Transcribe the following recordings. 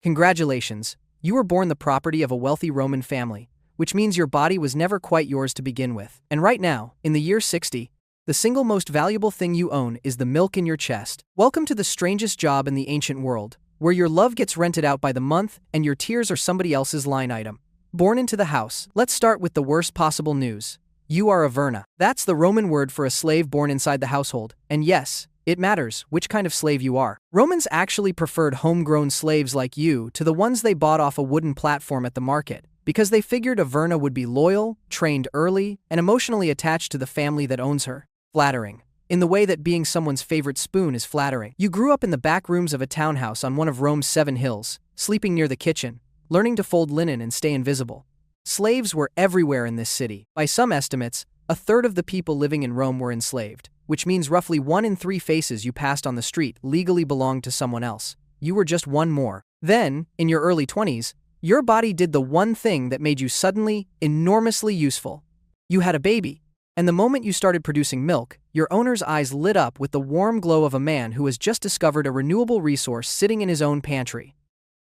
Congratulations, you were born the property of a wealthy Roman family, which means your body was never quite yours to begin with. And right now, in the year 60, the single most valuable thing you own is the milk in your chest. Welcome to the strangest job in the ancient world, where your love gets rented out by the month and your tears are somebody else's line item. Born into the house. Let's start with the worst possible news. You are a verna. That's the Roman word for a slave born inside the household, and yes, it matters which kind of slave you are. Romans actually preferred homegrown slaves like you to the ones they bought off a wooden platform at the market, because they figured a verna would be loyal, trained early, and emotionally attached to the family that owns her. Flattering. In the way that being someone's favorite spoon is flattering. You grew up in the back rooms of a townhouse on one of Rome's 7 hills, sleeping near the kitchen, learning to fold linen and stay invisible. Slaves were everywhere in this city. By some estimates, a third of the people living in Rome were enslaved, which means roughly 1 in 3 faces you passed on the street legally belonged to someone else. You were just one more. Then, in your early 20s, your body did the one thing that made you suddenly enormously useful. You had a baby. And the moment you started producing milk, your owner's eyes lit up with the warm glow of a man who has just discovered a renewable resource sitting in his own pantry.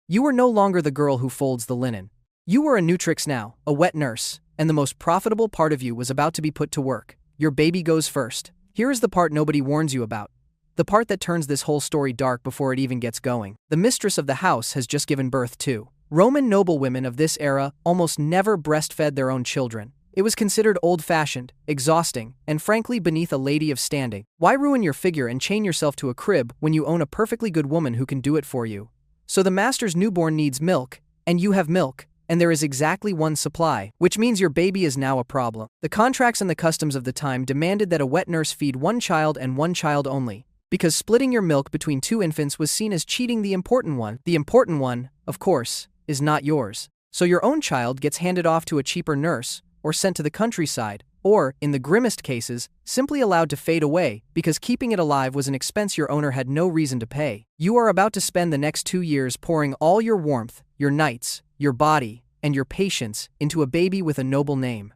You were no longer the girl who folds the linen. You were a nutrix now, a wet nurse, and the most profitable part of you was about to be put to work. Your baby goes first. Here is the part nobody warns you about. The part that turns this whole story dark before it even gets going. The mistress of the house has just given birth too. Roman noblewomen of this era almost never breastfed their own children. It was considered old-fashioned, exhausting, and frankly beneath a lady of standing. Why ruin your figure and chain yourself to a crib when you own a perfectly good woman who can do it for you? So the master's newborn needs milk, and you have milk, and there is exactly one supply, which means your baby is now a problem. The contracts and the customs of the time demanded that a wet nurse feed one child and one child only, because splitting your milk between 2 infants was seen as cheating the important one. The important one, of course, is not yours. So your own child gets handed off to a cheaper nurse, or sent to the countryside, or, in the grimmest cases, simply allowed to fade away because keeping it alive was an expense your owner had no reason to pay. You are about to spend the next 2 years pouring all your warmth, your nights, your body, and your patience into a baby with a noble name.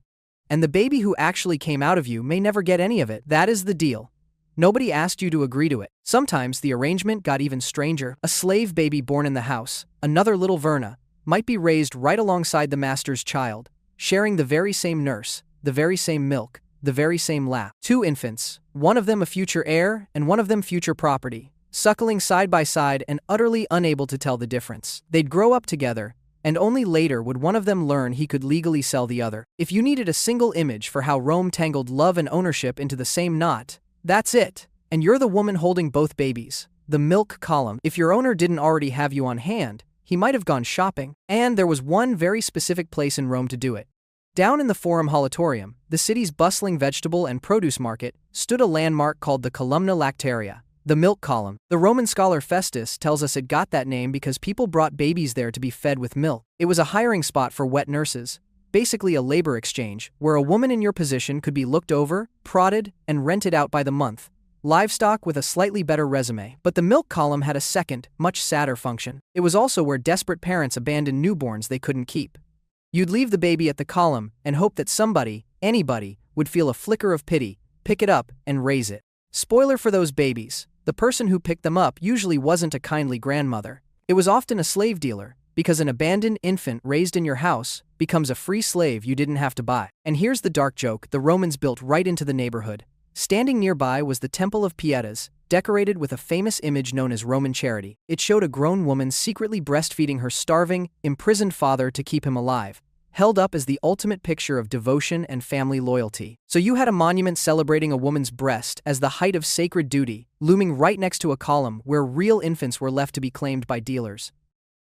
And the baby who actually came out of you may never get any of it. That is the deal. Nobody asked you to agree to it. Sometimes the arrangement got even stranger. A slave baby born in the house, another little verna, might be raised right alongside the master's child, sharing the very same nurse, the very same milk, the very same lap. 2 infants, one of them a future heir and one of them future property, suckling side by side and utterly unable to tell the difference. They'd grow up together, and only later would one of them learn he could legally sell the other. If you needed a single image for how Rome tangled love and ownership into the same knot, that's it. And you're the woman holding both babies. The milk column. If your owner didn't already have you on hand, he might have gone shopping. And there was one very specific place in Rome to do it. Down in the Forum Holatorium, the city's bustling vegetable and produce market, stood a landmark called the Columna Lactaria, the milk column. The Roman scholar Festus tells us it got that name because people brought babies there to be fed with milk. It was a hiring spot for wet nurses, basically a labor exchange, where a woman in your position could be looked over, prodded, and rented out by the month. Livestock with a slightly better resume. But the milk column had a second, much sadder function. It was also where desperate parents abandoned newborns they couldn't keep. You'd leave the baby at the column and hope that somebody, anybody, would feel a flicker of pity, pick it up, and raise it. Spoiler for those babies, the person who picked them up usually wasn't a kindly grandmother. It was often a slave dealer, because an abandoned infant raised in your house becomes a free slave you didn't have to buy. And here's the dark joke the Romans built right into the neighborhood. Standing nearby was the Temple of Pietas, decorated with a famous image known as Roman Charity. It showed a grown woman secretly breastfeeding her starving, imprisoned father to keep him alive, held up as the ultimate picture of devotion and family loyalty. So you had a monument celebrating a woman's breast as the height of sacred duty, looming right next to a column where real infants were left to be claimed by dealers.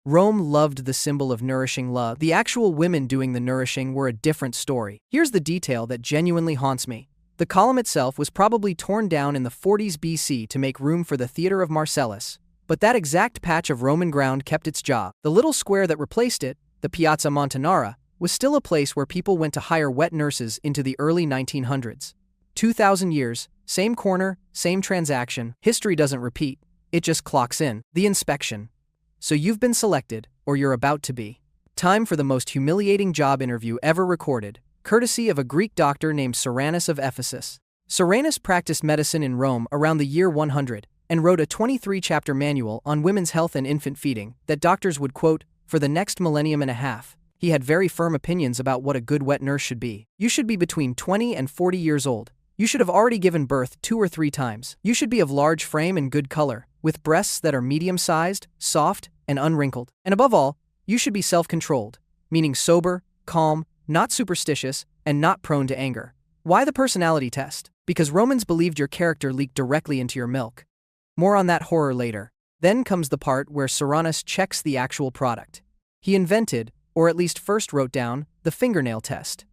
Rome loved the symbol of nourishing love. The actual women doing the nourishing were a different story. Here's the detail that genuinely haunts me. The column itself was probably torn down in the 40s BC to make room for the theater of Marcellus, but that exact patch of Roman ground kept its job. The little square that replaced it, the Piazza Montanara, was still a place where people went to hire wet nurses into the early 1900s. 2,000 years, same corner, same transaction. History doesn't repeat, it just clocks in. The inspection. So you've been selected, or you're about to be. Time for the most humiliating job interview ever recorded, courtesy of a Greek doctor named Cyrannus of Ephesus. Cyrannus practiced medicine in Rome around the year 100, and wrote a 23-chapter manual on women's health and infant feeding that doctors would quote for the next millennium and a half. He had very firm opinions about what a good wet nurse should be. You should be between 20 and 40 years old. You should have already given birth 2 or 3 times. You should be of large frame and good color, with breasts that are medium-sized, soft, and unwrinkled. And above all, you should be self-controlled, meaning sober, calm, not superstitious, and not prone to anger. Why the personality test? Because Romans believed your character leaked directly into your milk. More on that horror later. Then comes the part where Serranus checks the actual product. He invented, or at least first wrote down, the fingernail test.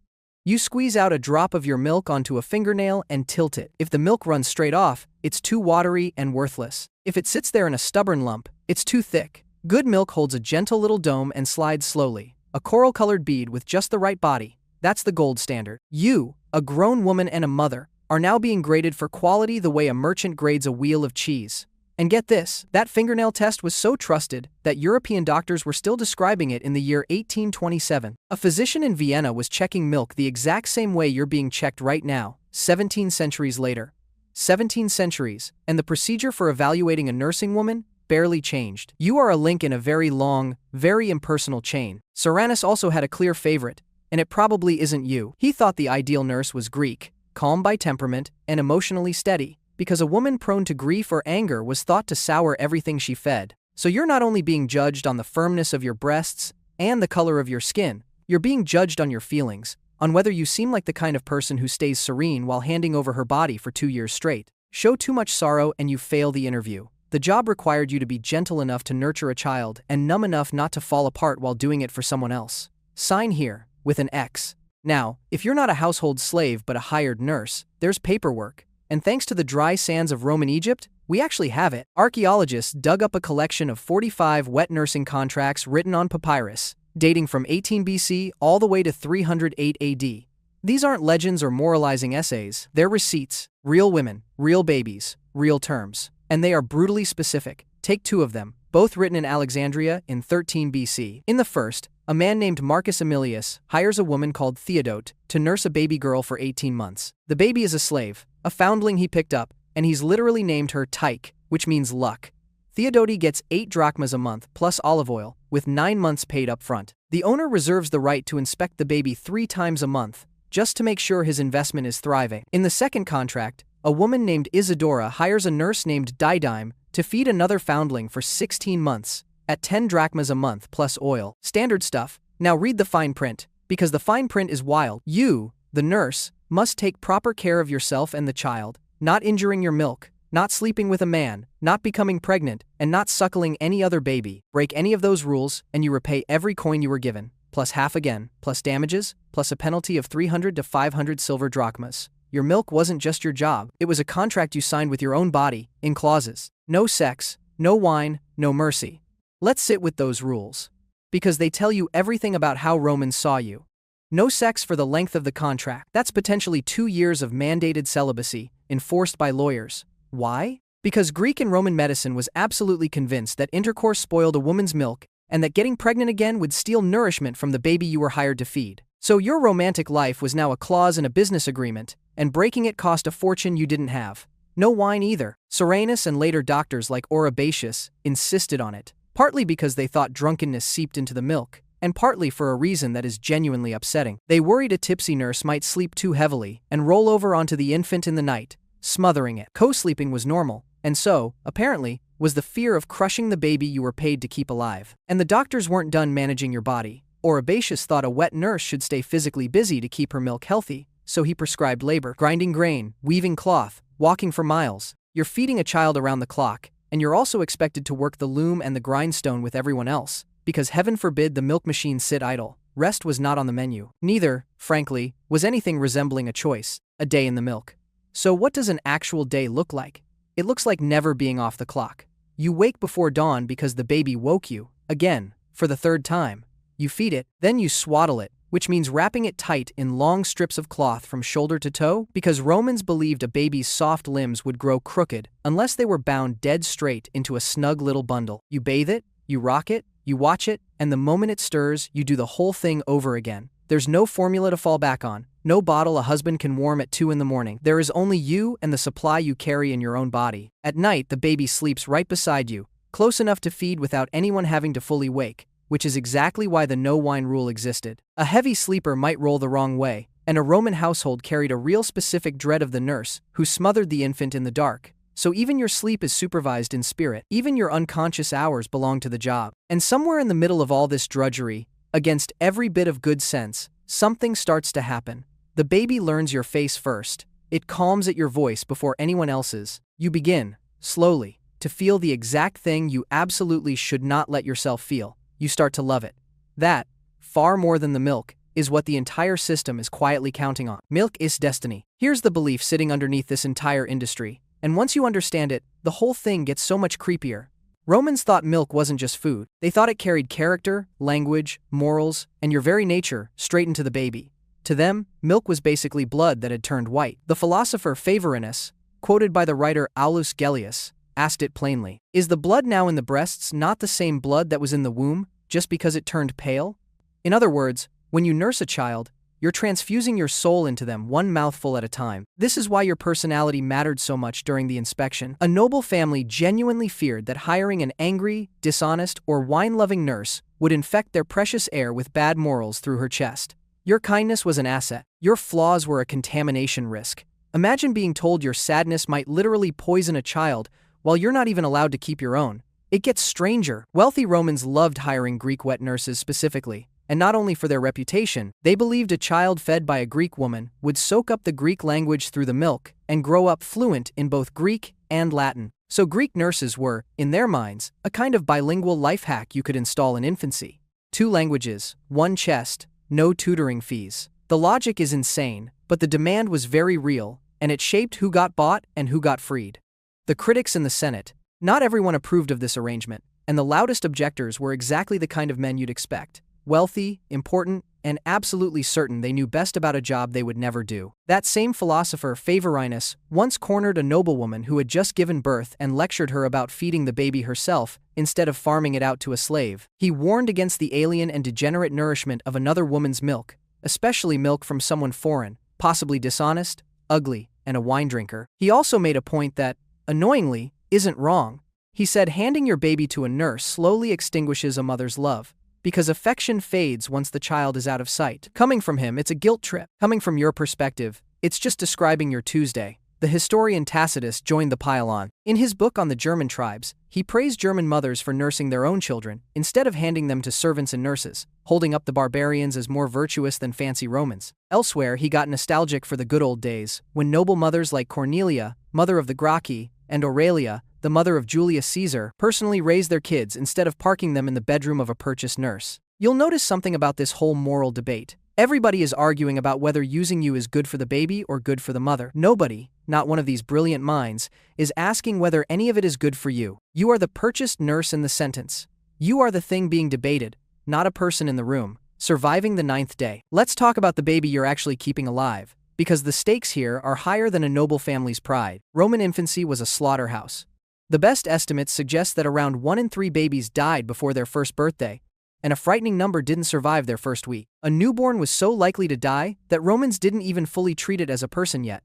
You squeeze out a drop of your milk onto a fingernail and tilt it. If the milk runs straight off, it's too watery and worthless. If it sits there in a stubborn lump, it's too thick. Good milk holds a gentle little dome and slides slowly. A coral-colored bead with just the right body. That's the gold standard. You, a grown woman and a mother, are now being graded for quality the way a merchant grades a wheel of cheese. And get this, that fingernail test was so trusted that European doctors were still describing it in the year 1827. A physician in Vienna was checking milk the exact same way you're being checked right now, 17 centuries later. 17 centuries, and the procedure for evaluating a nursing woman barely changed. You are a link in a very long, very impersonal chain. Serranus also had a clear favorite, and it probably isn't you. He thought the ideal nurse was Greek, calm by temperament, and emotionally steady, because a woman prone to grief or anger was thought to sour everything she fed. So you're not only being judged on the firmness of your breasts and the color of your skin, you're being judged on your feelings, on whether you seem like the kind of person who stays serene while handing over her body for 2 years straight. Show too much sorrow and you fail the interview. The job required you to be gentle enough to nurture a child and numb enough not to fall apart while doing it for someone else. Sign here, with an X. Now, if you're not a household slave but a hired nurse, there's paperwork. And thanks to the dry sands of Roman Egypt, we actually have it. Archaeologists dug up a collection of 45 wet nursing contracts written on papyrus, dating from 18 BC all the way to 308 AD. These aren't legends or moralizing essays, they're receipts, real women, real babies, real terms. And they are brutally specific. Take 2 of them, both written in Alexandria in 13 BC. In the first, a man named Marcus Aemilius hires a woman called Theodote to nurse a baby girl for 18 months. The baby is a slave, a foundling he picked up, and he's literally named her Tyche, which means luck. Theodote gets 8 drachmas a month plus olive oil, with 9 months paid up front. The owner reserves the right to inspect the baby 3 times a month, just to make sure his investment is thriving. In the second contract, a woman named Isidora hires a nurse named Didyme to feed another foundling for 16 months, at 10 drachmas a month plus oil. Standard stuff. Now read the fine print, because the fine print is wild. You, the nurse, must take proper care of yourself and the child, not injuring your milk, not sleeping with a man, not becoming pregnant, and not suckling any other baby. Break any of those rules, and you repay every coin you were given, plus half again, plus damages, plus a penalty of 300 to 500 silver drachmas. Your milk wasn't just your job, it was a contract you signed with your own body, in clauses. No sex, no wine, no mercy. Let's sit with those rules. Because they tell you everything about how Romans saw you. No sex for the length of the contract. That's potentially 2 years of mandated celibacy, enforced by lawyers. Why? Because Greek and Roman medicine was absolutely convinced that intercourse spoiled a woman's milk, and that getting pregnant again would steal nourishment from the baby you were hired to feed. So your romantic life was now a clause in a business agreement, and breaking it cost a fortune you didn't have. No wine either. Serranus and later doctors like Oribasius insisted on it, partly because they thought drunkenness seeped into the milk, and partly for a reason that is genuinely upsetting. They worried a tipsy nurse might sleep too heavily and roll over onto the infant in the night, smothering it. Co-sleeping was normal, and so, apparently, was the fear of crushing the baby you were paid to keep alive. And the doctors weren't done managing your body. Oribasius thought a wet nurse should stay physically busy to keep her milk healthy, so he prescribed labor, grinding grain, weaving cloth, walking for miles. You're feeding a child around the clock, and you're also expected to work the loom and the grindstone with everyone else, because heaven forbid the milk machine sit idle. Rest was not on the menu. Neither, frankly, was anything resembling a choice, a day in the milk. So what does an actual day look like? It looks like never being off the clock. You wake before dawn because the baby woke you, again, for the 3rd time. You feed it, then you swaddle it, which means wrapping it tight in long strips of cloth from shoulder to toe, because Romans believed a baby's soft limbs would grow crooked unless they were bound dead straight into a snug little bundle. You bathe it, you rock it, you watch it, and the moment it stirs, you do the whole thing over again. There's no formula to fall back on. No bottle a husband can warm at 2 in the morning. There is only you and the supply you carry in your own body. At night, the baby sleeps right beside you, close enough to feed without anyone having to fully wake, which is exactly why the no wine rule existed. A heavy sleeper might roll the wrong way, and a Roman household carried a real specific dread of the nurse, who smothered the infant in the dark. So even your sleep is supervised in spirit. Even your unconscious hours belong to the job. And somewhere in the middle of all this drudgery, against every bit of good sense, something starts to happen. The baby learns your face first. It calms at your voice before anyone else's. You begin, slowly, to feel the exact thing you absolutely should not let yourself feel. You start to love it. That, far more than the milk, is what the entire system is quietly counting on. Milk is destiny. Here's the belief sitting underneath this entire industry. And once you understand it, the whole thing gets so much creepier. Romans thought milk wasn't just food. They thought it carried character, language, morals, and your very nature straight into the baby. To them, milk was basically blood that had turned white. The philosopher Favorinus, quoted by the writer Aulus Gellius, asked it plainly. Is the blood now in the breasts not the same blood that was in the womb, just because it turned pale? In other words, when you nurse a child, you're transfusing your soul into them one mouthful at a time. This is why your personality mattered so much during the inspection. A noble family genuinely feared that hiring an angry, dishonest, or wine-loving nurse would infect their precious heir with bad morals through her chest. Your kindness was an asset. Your flaws were a contamination risk. Imagine being told your sadness might literally poison a child while you're not even allowed to keep your own. It gets stranger. Wealthy Romans loved hiring Greek wet nurses specifically. And not only for their reputation, they believed a child fed by a Greek woman would soak up the Greek language through the milk and grow up fluent in both Greek and Latin. So Greek nurses were, in their minds, a kind of bilingual life hack you could install in infancy. 2 languages, 1 chest, no tutoring fees. The logic is insane, but the demand was very real, and it shaped who got bought and who got freed. The critics in the Senate, not everyone approved of this arrangement, and the loudest objectors were exactly the kind of men you'd expect. Wealthy, important, and absolutely certain they knew best about a job they would never do. That same philosopher, Favorinus, once cornered a noblewoman who had just given birth and lectured her about feeding the baby herself instead of farming it out to a slave. He warned against the alien and degenerate nourishment of another woman's milk, especially milk from someone foreign, possibly dishonest, ugly, and a wine drinker. He also made a point that, annoyingly, isn't wrong. He said handing your baby to a nurse slowly extinguishes a mother's love, because affection fades once the child is out of sight. Coming from him, it's a guilt trip. Coming from your perspective, it's just describing your Tuesday. The historian Tacitus joined the pile on. In his book on the German tribes, he praised German mothers for nursing their own children, instead of handing them to servants and nurses, holding up the barbarians as more virtuous than fancy Romans. Elsewhere, he got nostalgic for the good old days, when noble mothers like Cornelia, mother of the Gracchi, and Aurelia, the mother of Julius Caesar, personally raised their kids instead of parking them in the bedroom of a purchased nurse. You'll notice something about this whole moral debate. Everybody is arguing about whether using you is good for the baby or good for the mother. Nobody, not one of these brilliant minds, is asking whether any of it is good for you. You are the purchased nurse in the sentence. You are the thing being debated, not a person in the room, surviving the 9th day. Let's talk about the baby you're actually keeping alive, because the stakes here are higher than a noble family's pride. Roman infancy was a slaughterhouse. The best estimates suggest that around 1 in 3 babies died before their first birthday, and a frightening number didn't survive their first week. A newborn was so likely to die that Romans didn't even fully treat it as a person yet.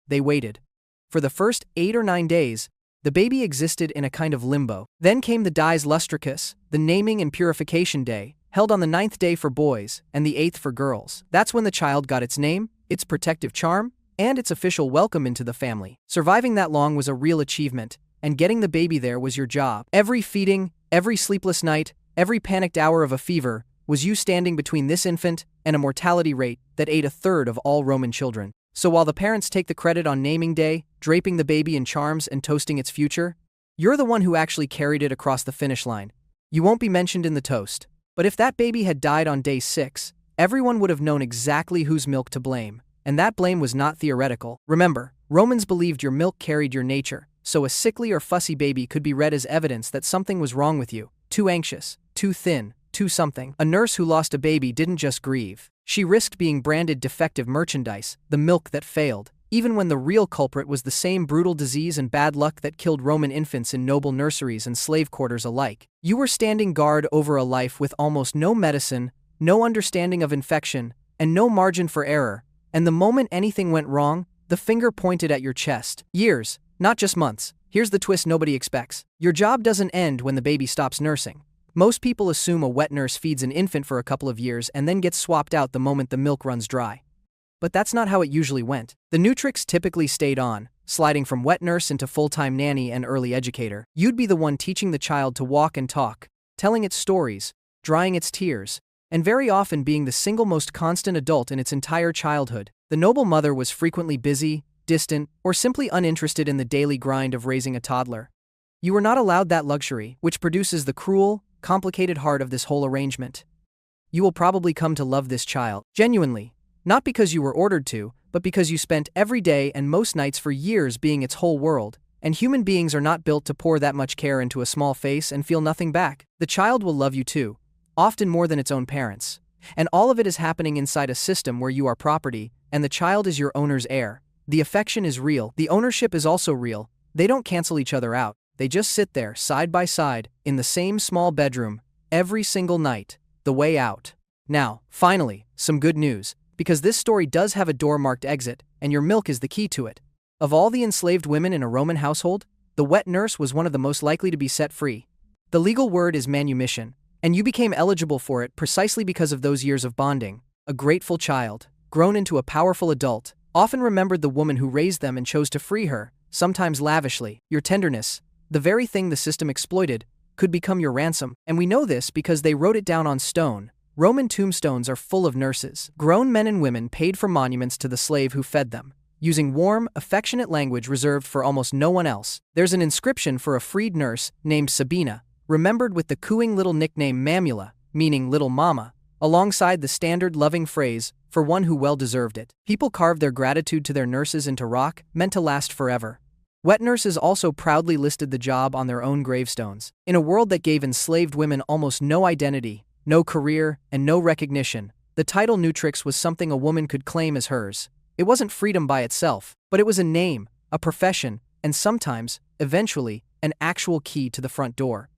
They waited. For the first 8 or 9 days, the baby existed in a kind of limbo. Then came the dies lustricus, the naming and purification day, held on the 9th day for boys and the 8th for girls. That's when the child got its name, its protective charm, and its official welcome into the family. Surviving that long was a real achievement, and getting the baby there was your job. Every feeding, every sleepless night, every panicked hour of a fever was you standing between this infant and a mortality rate that ate 1/3 of all Roman children. So while the parents take the credit on naming day, draping the baby in charms and toasting its future, you're the one who actually carried it across the finish line. You won't be mentioned in the toast. But if that baby had died on day 6, everyone would have known exactly whose milk to blame. And that blame was not theoretical. Remember, Romans believed your milk carried your nature, so a sickly or fussy baby could be read as evidence that something was wrong with you. Too anxious, too thin, too something. A nurse who lost a baby didn't just grieve. She risked being branded defective merchandise, the milk that failed, even when the real culprit was the same brutal disease and bad luck that killed Roman infants in noble nurseries and slave quarters alike. You were standing guard over a life with almost no medicine, no understanding of infection, and no margin for error, And the moment anything went wrong, the finger pointed at your chest. Years, not just months. Here's the twist nobody expects. Your job doesn't end when the baby stops nursing. Most people assume a wet nurse feeds an infant for a couple of years and then gets swapped out the moment the milk runs dry. But that's not how it usually went. The Nutrix typically stayed on, sliding from wet nurse into full-time nanny and early educator. You'd be the one teaching the child to walk and talk, telling its stories, drying its tears, and very often being the single most constant adult in its entire childhood. The noble mother was frequently busy, distant, or simply uninterested in the daily grind of raising a toddler. You were not allowed that luxury, which produces the cruel, complicated heart of this whole arrangement. You will probably come to love this child, genuinely, not because you were ordered to, but because you spent every day and most nights for years being its whole world, and human beings are not built to pour that much care into a small face and feel nothing back. The child will love you too, often more than its own parents. And all of it is happening inside a system where you are property, and the child is your owner's heir. The affection is real, the ownership is also real. They don't cancel each other out, they just sit there, side by side, in the same small bedroom, every single night, the way out. Now, finally, some good news, because this story does have a door marked exit, and your milk is the key to it. Of all the enslaved women in a Roman household, the wet nurse was one of the most likely to be set free. The legal word is manumission, and you became eligible for it precisely because of those years of bonding. A grateful child, grown into a powerful adult, often remembered the woman who raised them and chose to free her, sometimes lavishly. Your tenderness, the very thing the system exploited, could become your ransom, and we know this because they wrote it down on stone. Roman tombstones are full of nurses, grown men and women paid for monuments to the slave who fed them, using warm, affectionate language reserved for almost no one else. There's an inscription for a freed nurse named Sabina, remembered with the cooing little nickname Mamula, meaning little mama, alongside the standard loving phrase, for one who well deserved it. People carved their gratitude to their nurses into rock, meant to last forever. Wet nurses also proudly listed the job on their own gravestones. In a world that gave enslaved women almost no identity, no career, and no recognition, the title Nutrix was something a woman could claim as hers. It wasn't freedom by itself, but it was a name, a profession, and sometimes, eventually, an actual key to the front door.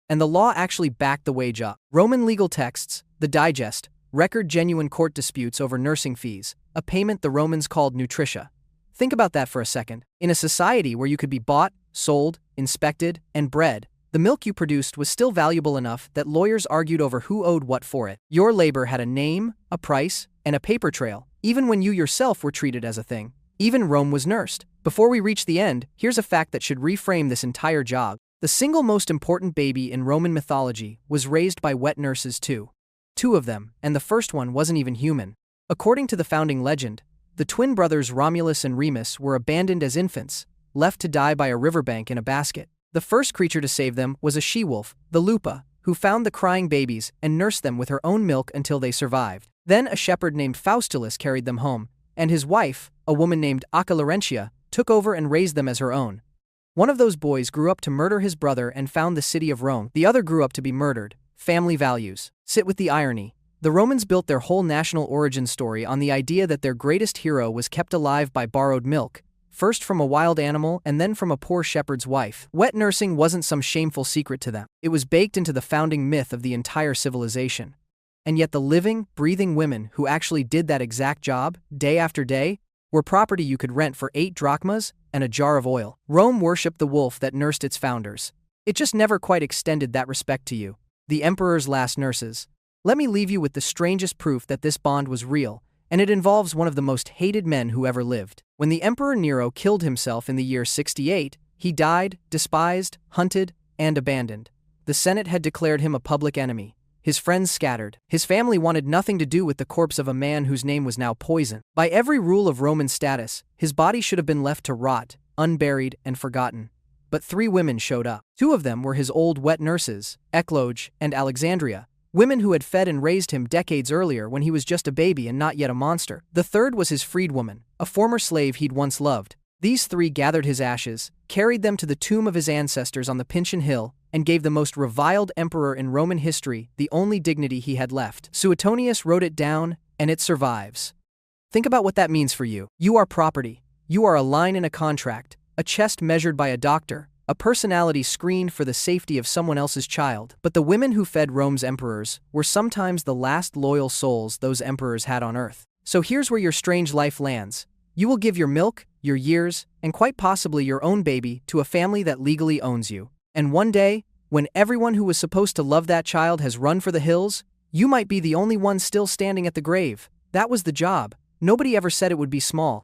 And the law actually backed the wage up. Roman legal texts, the Digest, record genuine court disputes over nursing fees, a payment the Romans called nutritia. Think about that for a second. In a society where you could be bought, sold, inspected, and bred, the milk you produced was still valuable enough that lawyers argued over who owed what for it. Your labor had a name, a price, and a paper trail, even when you yourself were treated as a thing. Even Rome was nursed. Before we reach the end, here's a fact that should reframe this entire job. The single most important baby in Roman mythology was raised by wet nurses too. Two of them, and the first one wasn't even human. According to the founding legend, the twin brothers Romulus and Remus were abandoned as infants, left to die by a riverbank in a basket. The first creature to save them was a she-wolf, the lupa, who found the crying babies and nursed them with her own milk until they survived. Then a shepherd named Faustulus carried them home, and his wife, a woman named Acca Laurentia, took over and raised them as her own. One of those boys grew up to murder his brother and found the city of Rome. The other grew up to be murdered. Family values. Sit with the irony. The Romans built their whole national origin story on the idea that their greatest hero was kept alive by borrowed milk, first from a wild animal and then from a poor shepherd's wife. Wet nursing wasn't some shameful secret to them. It was baked into the founding myth of the entire civilization. And yet the living, breathing women who actually did that exact job, day after day, were property you could rent for 8 drachmas and a jar of oil. Rome worshipped the wolf that nursed its founders. It just never quite extended that respect to you, the emperor's last nurses. Let me leave you with the strangest proof that this bond was real, and it involves one of the most hated men who ever lived. When the Emperor Nero killed himself in the year 68, he died, despised, hunted, and abandoned. The Senate had declared him a public enemy. His friends scattered. His family wanted nothing to do with the corpse of a man whose name was now poison. By every rule of Roman status, his body should have been left to rot, unburied and forgotten. But 3 women showed up. 2 of them were his old wet nurses, Ecloge and Alexandria, women who had fed and raised him decades earlier when he was just a baby and not yet a monster. The third was his freedwoman, a former slave he'd once loved. These 3 gathered his ashes, carried them to the tomb of his ancestors on the Pincian Hill, and gave the most reviled emperor in Roman history the only dignity he had left. Suetonius wrote it down, and it survives. Think about what that means for you. You are property. You are a line in a contract, a chest measured by a doctor, a personality screened for the safety of someone else's child. But the women who fed Rome's emperors were sometimes the last loyal souls those emperors had on earth. So here's where your strange life lands. You will give your milk, your years, and quite possibly your own baby to a family that legally owns you. And one day, when everyone who was supposed to love that child has run for the hills, you might be the only one still standing at the grave. That was the job. Nobody ever said it would be small.